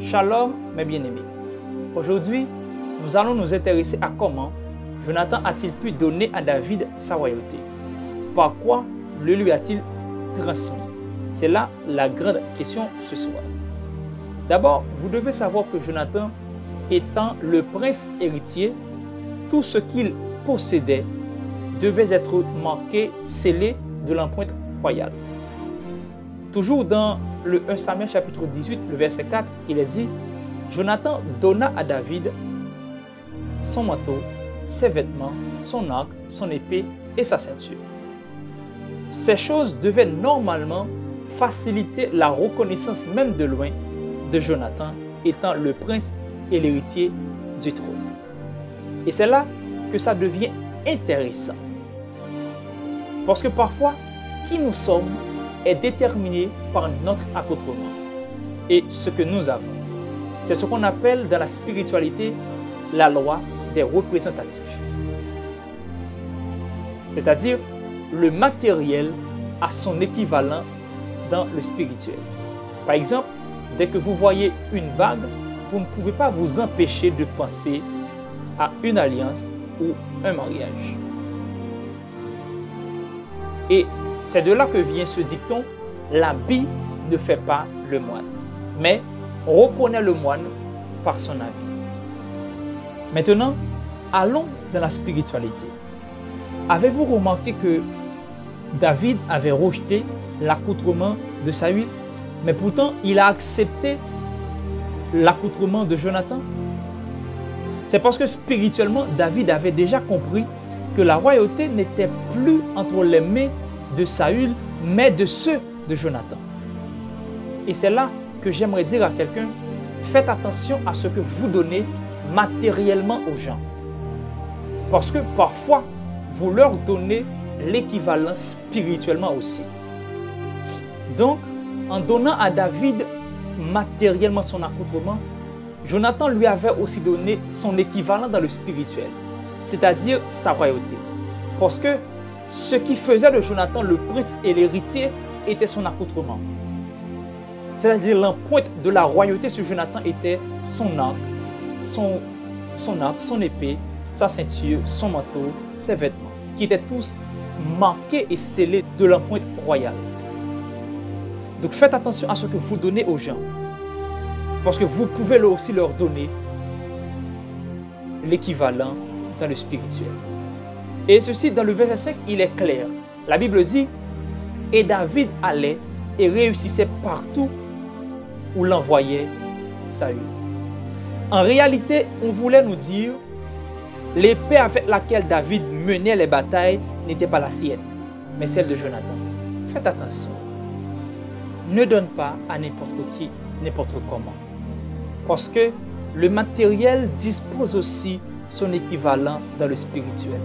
Shalom mes bien-aimés. Aujourd'hui, nous allons nous intéresser à comment Jonathan a-t-il pu donner à David sa royauté. Par quoi le lui a-t-il transmis? C'est là la grande question ce soir. D'abord, vous devez savoir que Jonathan, étant le prince héritier, tout ce qu'il possédait devait être marqué, scellé de l'empreinte royale. Toujours dans le 1 Samuel chapitre 18, le verset 4, il est dit: Jonathan donna à David son manteau, ses vêtements, son arc, son épée et sa ceinture. Ces choses devaient normalement faciliter la reconnaissance même de loin de Jonathan étant le prince et l'héritier du trône. Et c'est là que ça devient intéressant. Parce que parfois, qui nous sommes est déterminé par notre accoutrement et ce que nous avons. C'est ce qu'on appelle dans la spiritualité la loi des représentatifs. C'est-à-dire, le matériel a son équivalent dans le spirituel. Par exemple, dès que vous voyez une bague, vous ne pouvez pas vous empêcher de penser à une alliance ou un mariage. Et c'est de là que vient ce dicton: l'habit ne fait pas le moine, mais on reconnaît le moine par son habit. Maintenant, allons dans la spiritualité. Avez-vous remarqué que David avait rejeté l'accoutrement de Saül, mais pourtant il a accepté l'accoutrement de Jonathan? C'est parce que spirituellement, David avait déjà compris que la royauté n'était plus entre les mains de Saül, mais de ceux de Jonathan. Et c'est là que j'aimerais dire à quelqu'un: faites attention à ce que vous donnez matériellement aux gens. Parce que parfois, vous leur donnez l'équivalent spirituellement aussi. Donc, en donnant à David matériellement son accoutrement, Jonathan lui avait aussi donné son équivalent dans le spirituel, c'est-à-dire sa royauté. Parce que ce qui faisait de Jonathan le prince et l'héritier était son accoutrement. C'est-à-dire l'empreinte de la royauté sur Jonathan était son arc, son épée, sa ceinture, son manteau, ses vêtements, qui étaient tous marqués et scellés de l'empreinte royale. Donc faites attention à ce que vous donnez aux gens, parce que vous pouvez aussi leur donner l'équivalent dans le spirituel. Et ceci, dans le verset 5, il est clair. La Bible dit: et David allait et réussissait partout où l'envoyait Saül. En réalité, on voulait nous dire: l'épée avec laquelle David menait les batailles n'était pas la sienne, mais celle de Jonathan. Faites attention. Ne donne pas à n'importe qui, n'importe comment. Parce que le matériel dispose aussi son équivalent dans le spirituel.